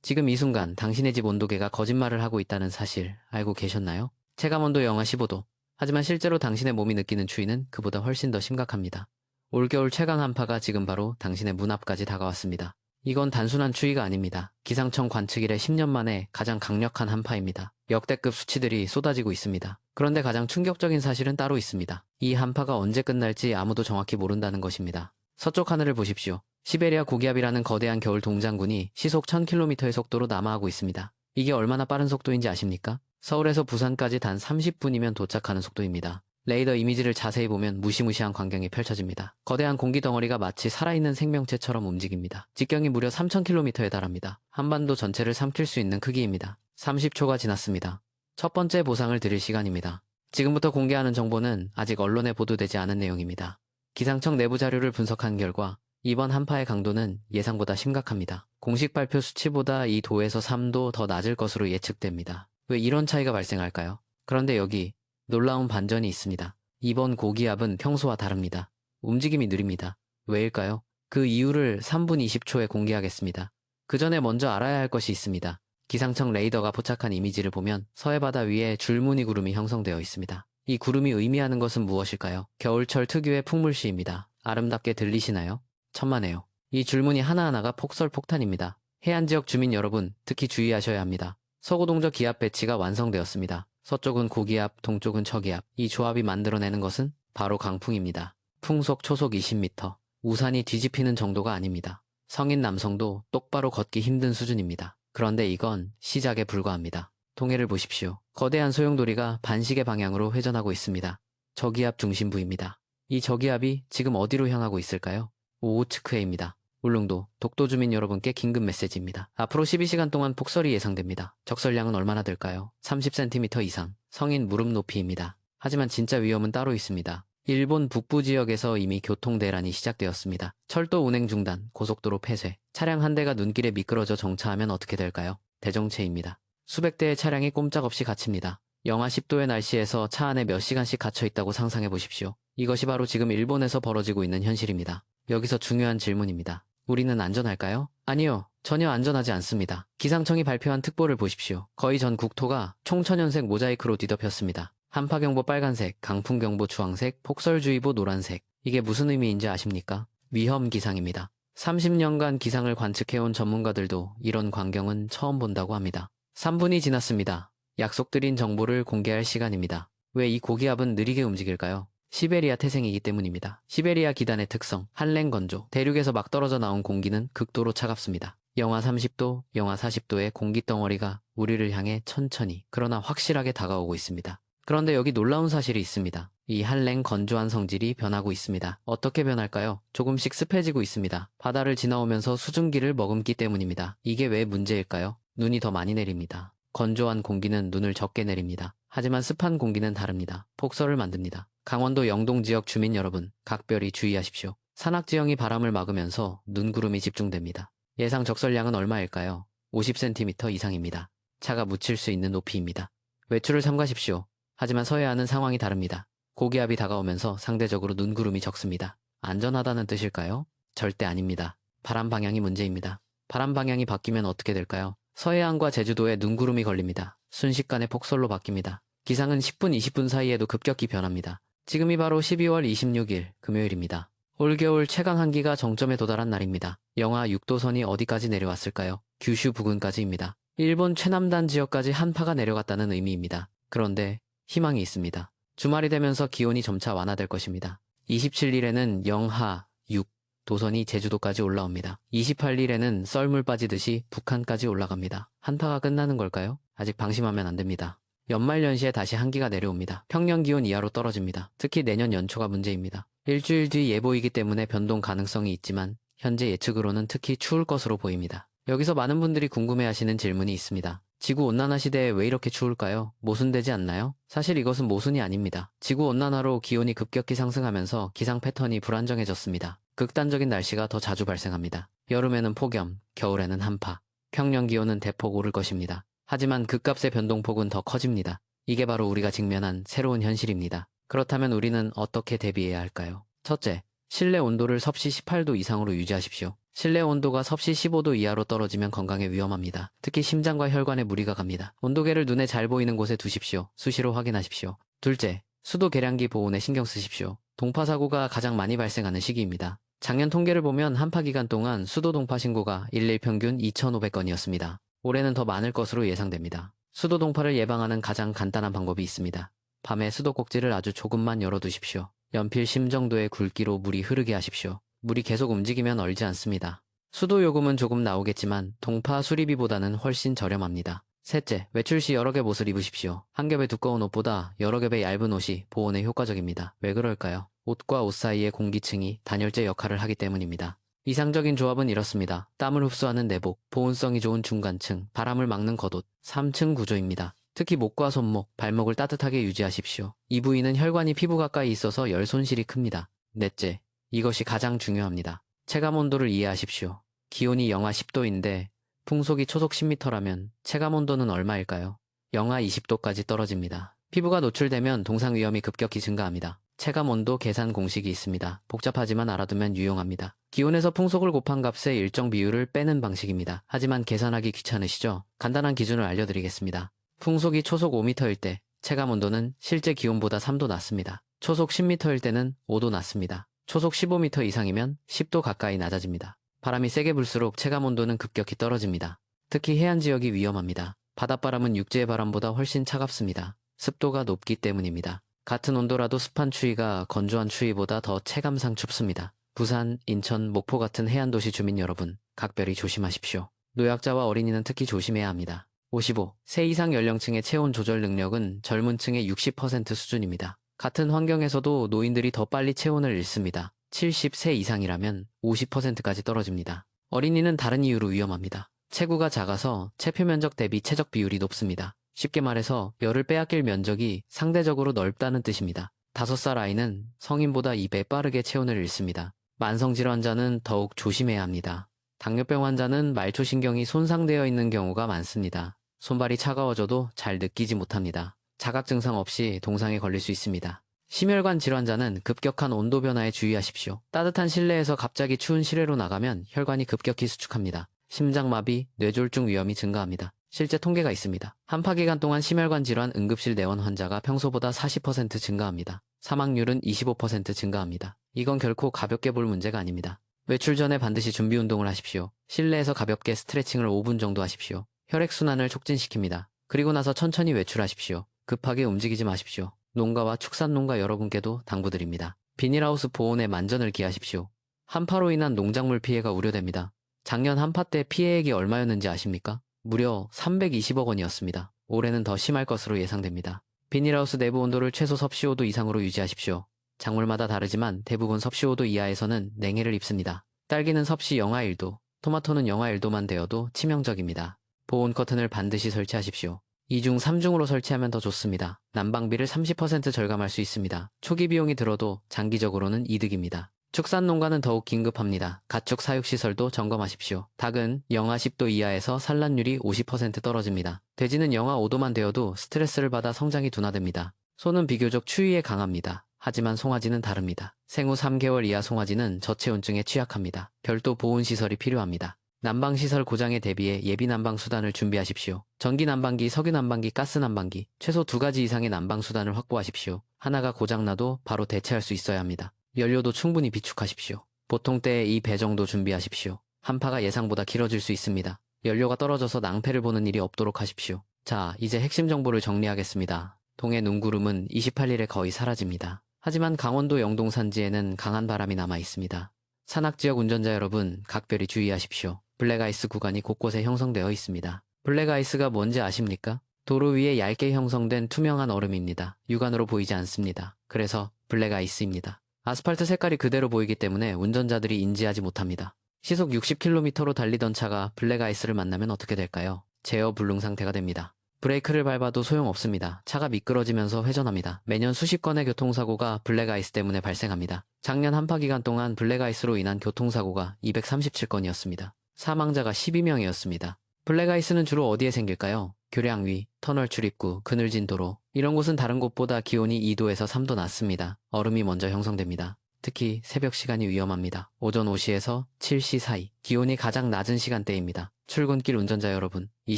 지금 이 순간 당신의 집 온도계가 거짓말을 하고 있다는 사실 알고 계셨나요? 체감온도 영하 15도. 하지만 실제로 당신의 몸이 느끼는 추위는 그보다 훨씬 더 심각합니다. 올겨울 최강 한파가 지금 바로 당신의 문 앞까지 다가왔습니다. 이건 단순한 추위가 아닙니다. 기상청 관측 이래 10년 만에 가장 강력한 한파입니다. 역대급 수치들이 쏟아지고 있습니다. 그런데 가장 충격적인 사실은 따로 있습니다. 이 한파가 언제 끝날지 아무도 정확히 모른다는 것입니다. 서쪽 하늘을 보십시오. 시베리아 고기압이라는 거대한 겨울 동장군이 시속 1000km의 속도로 남하하고 있습니다. 이게 얼마나 빠른 속도인지 아십니까? 서울에서 부산까지 단 30분이면 도착하는 속도입니다. 레이더 이미지를 자세히 보면 무시무시한 광경이 펼쳐집니다. 거대한 공기 덩어리가 마치 살아있는 생명체처럼 움직입니다. 직경이 무려 3000km에 달합니다. 한반도 전체를 삼킬 수 있는 크기입니다. 30초가 지났습니다. 첫 번째 보상을 드릴 시간입니다. 지금부터 공개하는 정보는 아직 언론에 보도되지 않은 내용입니다. 기상청 내부 자료를 분석한 결과 이번 한파의 강도는 예상보다 심각합니다. 공식 발표 수치보다 2도에서 3도 더 낮을 것으로 예측됩니다. 왜 이런 차이가 발생할까요? 그런데 여기 놀라운 반전이 있습니다. 이번 고기압은 평소와 다릅니다. 움직임이 느립니다. 왜일까요? 그 이유를 3분 20초에 공개하겠습니다. 그 전에 먼저 알아야 할 것이 있습니다. 기상청 레이더가 포착한 이미지를 보면 서해바다 위에 줄무늬 구름이 형성되어 있습니다. 이 구름이 의미하는 것은 무엇일까요? 겨울철 특유의 풍물시입니다. 아름답게 들리시나요? 천만에요. 이 줄무늬 하나하나가 폭설폭탄입니다. 해안지역 주민 여러분, 특히 주의하셔야 합니다. 서고동저 기압 배치가 완성되었습니다. 서쪽은 고기압, 동쪽은 저기압. 이 조합이 만들어내는 것은 바로 강풍입니다. 풍속 초속 20m. 우산이 뒤집히는 정도가 아닙니다. 성인 남성도 똑바로 걷기 힘든 수준입니다. 그런데 이건 시작에 불과합니다. 통해를 보십시오. 거대한 소용돌이가 반시계 방향으로 회전하고 있습니다. 저기압 중심부입니다. 이 저기압이 지금 어디로 향하고 있을까요? 오호츠크해입니다. 울릉도, 독도 주민 여러분께 긴급 메시지입니다. 앞으로 12시간 동안 폭설이 예상됩니다. 적설량은 얼마나 될까요? 30cm 이상. 성인 무릎 높이입니다. 하지만 진짜 위험은 따로 있습니다. 일본 북부 지역에서 이미 교통 대란이 시작되었습니다. 철도 운행 중단, 고속도로 폐쇄. 차량 한 대가 눈길에 미끄러져 정차하면 어떻게 될까요? 대정체입니다. 수백 대의 차량이 꼼짝없이 갇힙니다. 영하 10도의 날씨에서 차 안에 몇 시간씩 갇혀 있다고 상상해 보십시오. 이것이 바로 지금 일본에서 벌어지고 있는 현실입니다. 여기서 중요한 질문입니다. 우리는 안전할까요? 아니요. 전혀 안전하지 않습니다. 기상청이 발표한 특보를 보십시오. 거의 전 국토가 총천연색 모자이크로 뒤덮였습니다. 한파경보 빨간색, 강풍경보 주황색, 폭설주의보 노란색. 이게 무슨 의미인지 아십니까? 위험기상입니다. 30년간 기상을 관측해온 전문가들도 이런 광경은 처음 본다고 합니다. 3분이 지났습니다. 약속드린 정보를 공개할 시간입니다. 왜 이 고기압은 느리게 움직일까요? 시베리아 태생이기 때문입니다. 시베리아 기단의 특성, 한랭 건조, 대륙에서 막 떨어져 나온 공기는 극도로 차갑습니다. 영하 30도, 영하 40도의 공기덩어리가 우리를 향해 천천히, 그러나 확실하게 다가오고 있습니다. 그런데 여기 놀라운 사실이 있습니다. 이 한랭 건조한 성질이 변하고 있습니다. 어떻게 변할까요? 조금씩 습해지고 있습니다. 바다를 지나오면서 수증기를 머금기 때문입니다. 이게 왜 문제일까요? 눈이 더 많이 내립니다. 건조한 공기는 눈을 적게 내립니다. 하지만 습한 공기는 다릅니다. 폭설을 만듭니다. 강원도 영동 지역 주민 여러분, 각별히 주의하십시오. 산악지형이 바람을 막으면서 눈구름이 집중됩니다. 예상 적설량은 얼마일까요? 50cm 이상입니다. 차가 묻힐 수 있는 높이입니다. 외출을 삼가십시오. 하지만 서해안은 상황이 다릅니다. 고기압이 다가오면서 상대적으로 눈구름이 적습니다. 안전하다는 뜻일까요? 절대 아닙니다. 바람 방향이 문제입니다. 바람 방향이 바뀌면 어떻게 될까요? 서해안과 제주도에 눈구름이 걸립니다. 순식간에 폭설로 바뀝니다. 기상은 10분, 20분 사이에도 급격히 변합니다. 지금이 바로 12월 26일 금요일입니다. 올겨울 최강 한기가 정점에 도달한 날입니다. 영하 6도선이 어디까지 내려왔을까요? 규슈 부근까지입니다. 일본 최남단 지역까지 한파가 내려갔다는 의미입니다. 그런데 희망이 있습니다. 주말이 되면서 기온이 점차 완화될 것입니다. 27일에는 영하 6도선이 제주도까지 올라옵니다. 28일에는 썰물 빠지듯이 북한까지 올라갑니다. 한파가 끝나는 걸까요? 아직 방심하면 안 됩니다. 연말연시에 다시 한기가 내려옵니다. 평년 기온 이하로 떨어집니다. 특히 내년 연초가 문제입니다. 일주일 뒤 예보이기 때문에 변동 가능성이 있지만 현재 예측으로는 특히 추울 것으로 보입니다. 여기서 많은 분들이 궁금해하시는 질문이 있습니다. 지구온난화 시대에 왜 이렇게 추울까요? 모순되지 않나요? 사실 이것은 모순이 아닙니다. 지구온난화로 기온이 급격히 상승하면서 기상 패턴이 불안정해졌습니다. 극단적인 날씨가 더 자주 발생합니다. 여름에는 폭염, 겨울에는 한파, 평년 기온은 대폭 오를 것입니다. 하지만 그값의 변동폭은 더 커집니다. 이게 바로 우리가 직면한 새로운 현실입니다. 그렇다면 우리는 어떻게 대비해야 할까요? 첫째, 실내 온도를 섭씨 18도 이상으로 유지하십시오. 실내 온도가 섭씨 15도 이하로 떨어지면 건강에 위험합니다. 특히 심장과 혈관에 무리가 갑니다. 온도계를 눈에 잘 보이는 곳에 두십시오. 수시로 확인하십시오. 둘째, 수도 계량기 보온에 신경 쓰십시오. 동파 사고가 가장 많이 발생하는 시기입니다. 작년 통계를 보면 한파 기간 동안 수도 동파 신고가 일일 평균 2,500건이었습니다. 올해는 더 많을 것으로 예상됩니다. 수도 동파를 예방하는 가장 간단한 방법이 있습니다. 밤에 수도 꼭지를 아주 조금만 열어두십시오. 연필 심 정도의 굵기로 물이 흐르게 하십시오. 물이 계속 움직이면 얼지 않습니다. 수도 요금은 조금 나오겠지만 동파 수리비보다는 훨씬 저렴합니다. 셋째, 외출 시 여러 겹 옷을 입으십시오. 한 겹의 두꺼운 옷보다 여러 겹의 얇은 옷이 보온에 효과적입니다. 왜 그럴까요? 옷과 옷 사이의 공기층이 단열재 역할을 하기 때문입니다. 이상적인 조합은 이렇습니다. 땀을 흡수하는 내복, 보온성이 좋은 중간층, 바람을 막는 겉옷, 3층 구조입니다. 특히 목과 손목, 발목을 따뜻하게 유지하십시오. 이 부위는 혈관이 피부 가까이 있어서 열 손실이 큽니다. 넷째, 이것이 가장 중요합니다. 체감 온도를 이해하십시오. 기온이 영하 10도인데 풍속이 초속 10m라면 체감 온도는 얼마일까요? 영하 20도까지 떨어집니다. 피부가 노출되면 동상 위험이 급격히 증가합니다. 체감 온도 계산 공식이 있습니다. 복잡하지만 알아두면 유용합니다. 기온에서 풍속을 곱한 값의 일정 비율을 빼는 방식입니다. 하지만 계산하기 귀찮으시죠? 간단한 기준을 알려드리겠습니다. 풍속이 초속 5m일 때 체감 온도는 실제 기온보다 3도 낮습니다. 초속 10m일 때는 5도 낮습니다. 초속 15m 이상이면 10도 가까이 낮아집니다. 바람이 세게 불수록 체감 온도는 급격히 떨어집니다. 특히 해안 지역이 위험합니다. 바닷바람은 육지의 바람보다 훨씬 차갑습니다. 습도가 높기 때문입니다. 같은 온도라도 습한 추위가 건조한 추위보다 더 체감상 춥습니다. 부산, 인천, 목포 같은 해안도시 주민 여러분, 각별히 조심하십시오. 노약자와 어린이는 특히 조심해야 합니다. 55. 세 이상 연령층의 체온 조절 능력은 젊은 층의 60% 수준입니다. 같은 환경에서도 노인들이 더 빨리 체온을 잃습니다. 70세 이상이라면 50%까지 떨어집니다. 어린이는 다른 이유로 위험합니다. 체구가 작아서 체표 면적 대비 체적 비율이 높습니다. 쉽게 말해서 열을 빼앗길 면적이 상대적으로 넓다는 뜻입니다. 5살 아이는 성인보다 2배 빠르게 체온을 잃습니다. 만성질환 환자는 더욱 조심해야 합니다. 당뇨병 환자는 말초신경이 손상되어 있는 경우가 많습니다. 손발이 차가워져도 잘 느끼지 못합니다. 자각 증상 없이 동상에 걸릴 수 있습니다. 심혈관 질환자는 급격한 온도 변화에 주의하십시오. 따뜻한 실내에서 갑자기 추운 실외로 나가면 혈관이 급격히 수축합니다. 심장마비, 뇌졸중 위험이 증가합니다. 실제 통계가 있습니다. 한파 기간 동안 심혈관 질환 응급실 내원 환자가 평소보다 40% 증가합니다. 사망률은 25% 증가합니다. 이건 결코 가볍게 볼 문제가 아닙니다. 외출 전에 반드시 준비 운동을 하십시오. 실내에서 가볍게 스트레칭을 5분 정도 하십시오. 혈액순환을 촉진시킵니다. 그리고 나서 천천히 외출하십시오. 급하게 움직이지 마십시오. 농가와 축산농가 여러분께도 당부드립니다. 비닐하우스 보온에 만전을 기하십시오. 한파로 인한 농작물 피해가 우려됩니다. 작년 한파 때 피해액이 얼마였는지 아십니까? 무려 320억 원이었습니다. 올해는 더 심할 것으로 예상됩니다. 비닐하우스 내부 온도를 최소 섭씨 5도 이상으로 유지하십시오. 작물마다 다르지만 대부분 섭씨 5도 이하에서는 냉해를 입습니다. 딸기는 섭씨 영하 1도, 토마토는 영하 1도만 되어도 치명적입니다. 보온 커튼을 반드시 설치하십시오. 2중 3중으로 설치하면 더 좋습니다. 난방비를 30% 절감할 수 있습니다. 초기 비용이 들어도 장기적으로는 이득입니다. 축산농가는 더욱 긴급합니다. 가축 사육시설도 점검하십시오. 닭은 영하 10도 이하에서 산란율이 50% 떨어집니다. 돼지는 영하 5도만 되어도 스트레스를 받아 성장이 둔화됩니다. 소는 비교적 추위에 강합니다. 하지만 송아지는 다릅니다. 생후 3개월 이하 송아지는 저체온증에 취약합니다. 별도 보온시설이 필요합니다. 난방시설 고장에 대비해 예비 난방 수단을 준비하십시오. 전기 난방기, 석유 난방기, 가스 난방기, 최소 2가지 이상의 난방 수단을 확보하십시오. 하나가 고장나도 바로 대체할 수 있어야 합니다. 연료도 충분히 비축하십시오. 보통 때에 이 배 정도 준비하십시오. 한파가 예상보다 길어질 수 있습니다. 연료가 떨어져서 낭패를 보는 일이 없도록 하십시오. 자, 이제 핵심 정보를 정리하겠습니다. 동해 눈구름은 28일에 거의 사라집니다. 하지만 강원도 영동 산지에는 강한 바람이 남아 있습니다. 산악지역 운전자 여러분, 각별히 주의하십시오. 블랙아이스 구간이 곳곳에 형성되어 있습니다. 블랙아이스가 뭔지 아십니까? 도로 위에 얇게 형성된 투명한 얼음입니다. 육안으로 보이지 않습니다. 그래서 블랙아이스입니다. 아스팔트 색깔이 그대로 보이기 때문에 운전자들이 인지하지 못합니다. 시속 60km로 달리던 차가 블랙아이스를 만나면 어떻게 될까요? 제어 불능 상태가 됩니다. 브레이크를 밟아도 소용없습니다. 차가 미끄러지면서 회전합니다. 매년 수십 건의 교통사고가 블랙아이스 때문에 발생합니다. 작년 한파 기간 동안 블랙아이스로 인한 교통사고가 237건이었습니다. 사망자가 12명이었습니다. 블랙아이스는 주로 어디에 생길까요? 교량 위, 터널 출입구, 그늘진 도로, 이런 곳은 다른 곳보다 기온이 2도에서 3도 낮습니다. 얼음이 먼저 형성됩니다. 특히 새벽 시간이 위험합니다. 오전 5시에서 7시 사이, 기온이 가장 낮은 시간대입니다. 출근길 운전자 여러분, 이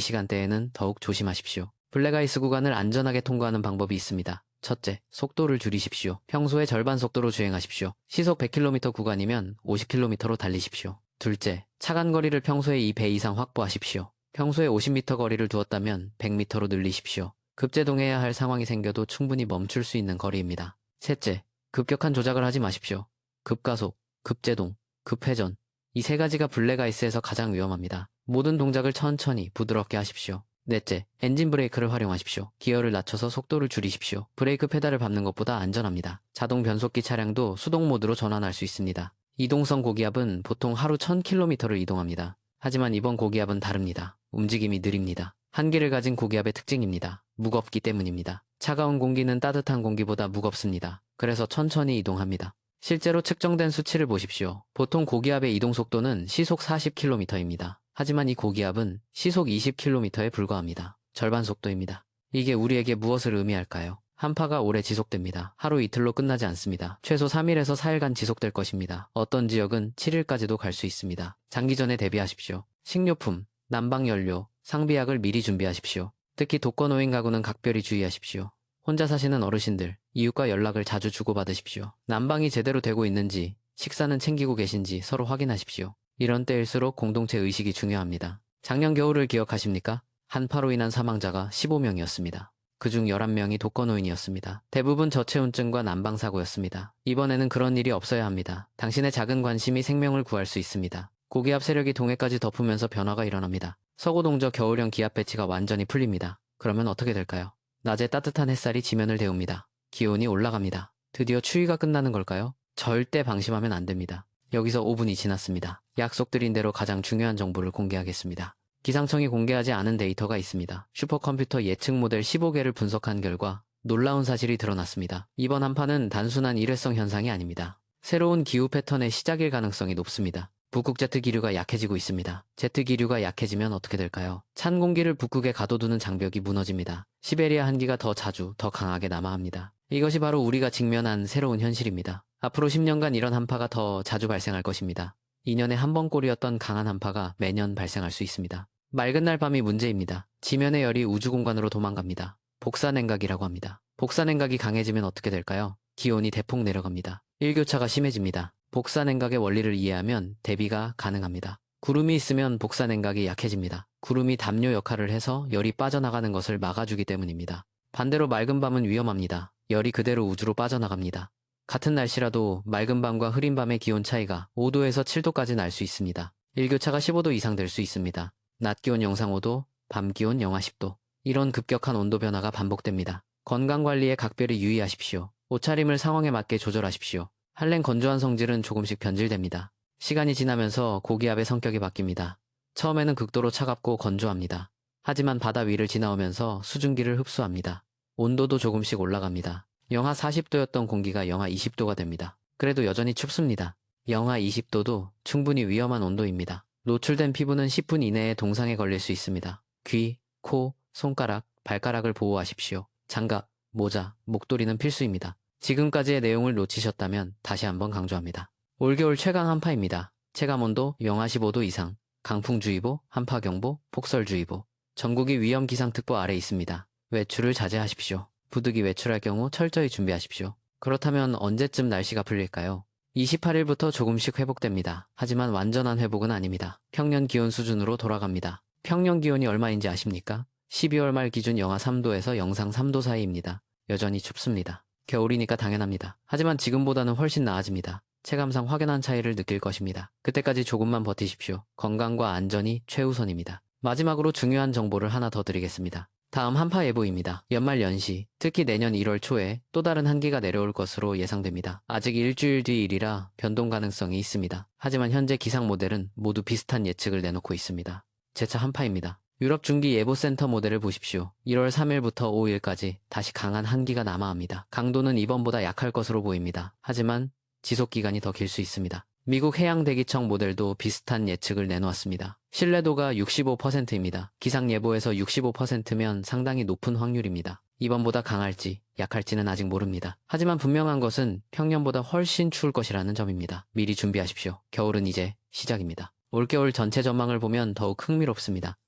시간대에는 더욱 조심하십시오. 블랙아이스 구간을 안전하게 통과하는 방법이 있습니다. 첫째, 속도를 줄이십시오. 평소의 절반 속도로 주행하십시오. 시속 100km 구간이면 50km로 달리십시오. 둘째, 차간 거리를 평소의 2배 이상 확보하십시오. 평소에 50m 거리를 두었다면 100m로 늘리십시오. 급제동해야 할 상황이 생겨도 충분히 멈출 수 있는 거리입니다. 셋째, 급격한 조작을 하지 마십시오. 급가속, 급제동, 급회전, 이 세 가지가 블랙아이스에서 가장 위험합니다. 모든 동작을 천천히 부드럽게 하십시오. 넷째, 엔진 브레이크를 활용하십시오. 기어를 낮춰서 속도를 줄이십시오. 브레이크 페달을 밟는 것보다 안전합니다. 자동 변속기 차량도 수동 모드로 전환할 수 있습니다. 이동성 고기압은 보통 하루 1000km를 이동합니다. 하지만 이번 고기압은 다릅니다. 움직임이 느립니다. 한계를 가진 고기압의 특징입니다. 무겁기 때문입니다. 차가운 공기는 따뜻한 공기보다 무겁습니다. 그래서 천천히 이동합니다. 실제로 측정된 수치를 보십시오. 보통 고기압의 이동 속도는 시속 40km입니다. 하지만 이 고기압은 시속 20km에 불과합니다. 절반 속도입니다. 이게 우리에게 무엇을 의미할까요? 한파가 오래 지속됩니다. 하루 이틀로 끝나지 않습니다. 최소 3일에서 4일간 지속될 것입니다. 어떤 지역은 7일까지도 갈 수 있습니다. 장기전에 대비하십시오. 식료품, 난방연료, 상비약을 미리 준비하십시오. 특히 독거노인 가구는 각별히 주의하십시오. 혼자 사시는 어르신들, 이웃과 연락을 자주 주고받으십시오. 난방이 제대로 되고 있는지, 식사는 챙기고 계신지 서로 확인하십시오. 이런 때일수록 공동체 의식이 중요합니다. 작년 겨울을 기억하십니까? 한파로 인한 사망자가 15명이었습니다. 그중 11명이 독거노인이었습니다. 대부분 저체온증과 난방사고였습니다. 이번에는 그런 일이 없어야 합니다. 당신의 작은 관심이 생명을 구할 수 있습니다. 고기압 세력이 동해까지 덮으면서 변화가 일어납니다. 서구 동저 겨울형 기압 배치가 완전히 풀립니다. 그러면 어떻게 될까요? 낮에 따뜻한 햇살이 지면을 데웁니다. 기온이 올라갑니다. 드디어 추위가 끝나는 걸까요? 절대 방심하면 안 됩니다. 여기서 5분이 지났습니다. 약속드린 대로 가장 중요한 정보를 공개하겠습니다. 기상청이 공개하지 않은 데이터가 있습니다. 슈퍼컴퓨터 예측 모델 15개를 분석한 결과 놀라운 사실이 드러났습니다. 이번 한파는 단순한 일회성 현상이 아닙니다. 새로운 기후 패턴의 시작일 가능성이 높습니다. 북극 제트 기류가 약해지고 있습니다. 제트 기류가 약해지면 어떻게 될까요? 찬 공기를 북극에 가둬두는 장벽이 무너집니다. 시베리아 한기가 더 자주, 더 강하게 남하합니다. 이것이 바로 우리가 직면한 새로운 현실입니다. 앞으로 10년간 이런 한파가 더 자주 발생할 것입니다. 2년에 한 번꼴이었던 강한 한파가 매년 발생할 수 있습니다. 맑은 날 밤이 문제입니다. 지면의 열이 우주 공간으로 도망갑니다. 복사냉각이라고 합니다. 복사냉각이 강해지면 어떻게 될까요? 기온이 대폭 내려갑니다. 일교차가 심해집니다. 복사냉각의 원리를 이해하면 대비가 가능합니다. 구름이 있으면 복사냉각이 약해집니다. 구름이 담요 역할을 해서 열이 빠져나가는 것을 막아주기 때문입니다. 반대로 맑은 밤은 위험합니다. 열이 그대로 우주로 빠져나갑니다. 같은 날씨라도 맑은 밤과 흐린 밤의 기온 차이가 5도에서 7도까지 날 수 있습니다. 일교차가 15도 이상 될 수 있습니다. 낮 기온 영상 5도, 밤 기온 영하 10도. 이런 급격한 온도 변화가 반복됩니다. 건강관리에 각별히 유의하십시오. 옷차림을 상황에 맞게 조절하십시오. 한랭 건조한 성질은 조금씩 변질됩니다. 시간이 지나면서 고기압의 성격이 바뀝니다. 처음에는 극도로 차갑고 건조합니다. 하지만 바다 위를 지나오면서 수증기를 흡수합니다. 온도도 조금씩 올라갑니다. 영하 40도였던 공기가 영하 20도가 됩니다. 그래도 여전히 춥습니다. 영하 20도도 충분히 위험한 온도입니다. 노출된 피부는 10분 이내에 동상에 걸릴 수 있습니다. 귀, 코, 손가락, 발가락을 보호하십시오. 장갑, 모자, 목도리는 필수입니다. 지금까지의 내용을 놓치셨다면 다시 한번 강조합니다. 올겨울 최강 한파입니다. 체감온도 영하 15도 이상, 강풍주의보, 한파경보, 폭설주의보. 전국이 위험기상특보 아래 있습니다. 외출을 자제하십시오. 부득이 외출할 경우 철저히 준비하십시오. 그렇다면 언제쯤 날씨가 풀릴까요? 28일부터 조금씩 회복됩니다. 하지만 완전한 회복은 아닙니다. 평년 기온 수준으로 돌아갑니다. 평년 기온이 얼마인지 아십니까? 12월 말 기준 영하 3도에서 영상 3도 사이입니다. 여전히 춥습니다. 겨울이니까 당연합니다. 하지만 지금보다는 훨씬 나아집니다. 체감상 확연한 차이를 느낄 것입니다. 그때까지 조금만 버티십시오. 건강과 안전이 최우선입니다. 마지막으로 중요한 정보를 하나 더 드리겠습니다. 다음 한파 예보입니다. 연말 연시, 특히 내년 1월 초에 또 다른 한기가 내려올 것으로 예상됩니다. 아직 일주일 뒤 일이라 변동 가능성이 있습니다. 하지만 현재 기상 모델은 모두 비슷한 예측을 내놓고 있습니다. 재차 한파입니다. 유럽 중기 예보센터 모델을 보십시오. 1월 3일부터 5일까지 다시 강한 한기가 남하합니다. 강도는 이번보다 약할 것으로 보입니다. 하지만 지속기간이 더 길 수 있습니다. 미국 해양대기청 모델도 비슷한 예측을 내놓았습니다. 신뢰도가 65%입니다. 기상 예보에서 65%면 상당히 높은 확률입니다. 이번보다 강할지 약할지는 아직 모릅니다. 하지만 분명한 것은 평년보다 훨씬 추울 것이라는 점입니다. 미리 준비하십시오. 겨울은 이제 시작입니다. 올겨울 전체 전망을 보면 더욱 흥미롭습니다.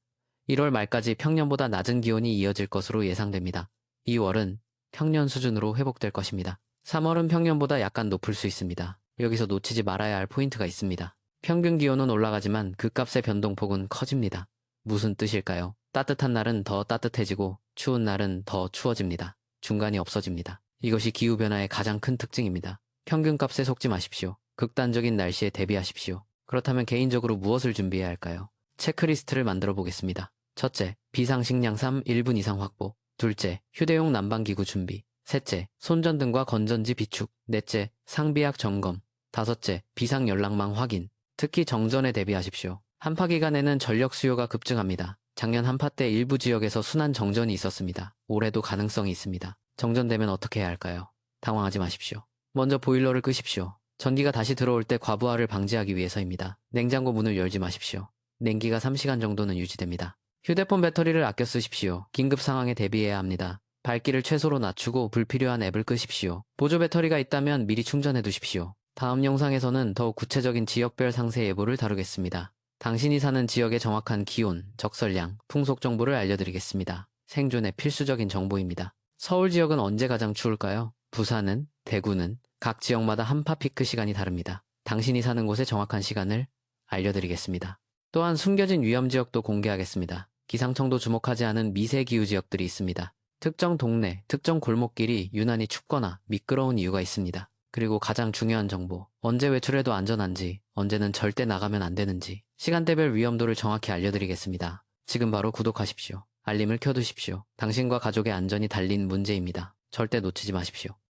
1월 말까지 평년보다 낮은 기온이 이어질 것으로 예상됩니다. 2월은 평년 수준으로 회복될 것입니다. 3월은 평년보다 약간 높을 수 있습니다. 여기서 놓치지 말아야 할 포인트가 있습니다. 평균 기온은 올라가지만 그 값의 변동폭은 커집니다. 무슨 뜻일까요? 따뜻한 날은 더 따뜻해지고 추운 날은 더 추워집니다. 중간이 없어집니다. 이것이 기후변화의 가장 큰 특징입니다. 평균값에 속지 마십시오. 극단적인 날씨에 대비하십시오. 그렇다면 개인적으로 무엇을 준비해야 할까요? 체크리스트를 만들어 보겠습니다. 첫째, 비상식량 1분 이상 확보. 둘째, 휴대용 난방기구 준비. 셋째, 손전등과 건전지 비축. 넷째, 상비약 점검. 다섯째, 비상연락망 확인. 특히 정전에 대비하십시오. 한파 기간에는 전력 수요가 급증합니다. 작년 한파 때 일부 지역에서 순환 정전이 있었습니다. 올해도 가능성이 있습니다. 정전되면 어떻게 해야 할까요? 당황하지 마십시오. 먼저 보일러를 끄십시오. 전기가 다시 들어올 때 과부하를 방지하기 위해서입니다. 냉장고 문을 열지 마십시오. 냉기가 3시간 정도는 유지됩니다. 휴대폰 배터리를 아껴 쓰십시오. 긴급 상황에 대비해야 합니다. 밝기를 최소로 낮추고 불필요한 앱을 끄십시오. 보조 배터리가 있다면 미리 충전해 두십시오. 다음 영상에서는 더욱 구체적인 지역별 상세 예보를 다루겠습니다. 당신이 사는 지역의 정확한 기온, 적설량, 풍속 정보를 알려드리겠습니다. 생존에 필수적인 정보입니다. 서울 지역은 언제 가장 추울까요? 부산은, 대구는 각 지역마다 한파 피크 시간이 다릅니다. 당신이 사는 곳의 정확한 시간을 알려드리겠습니다. 또한 숨겨진 위험 지역도 공개하겠습니다. 기상청도 주목하지 않은 미세 기후 지역들이 있습니다. 특정 동네, 특정 골목길이 유난히 춥거나 미끄러운 이유가 있습니다. 그리고 가장 중요한 정보, 언제 외출해도 안전한지, 언제는 절대 나가면 안 되는지, 시간대별 위험도를 정확히 알려드리겠습니다. 지금 바로 구독하십시오. 알림을 켜두십시오. 당신과 가족의 안전이 달린 문제입니다. 절대 놓치지 마십시오.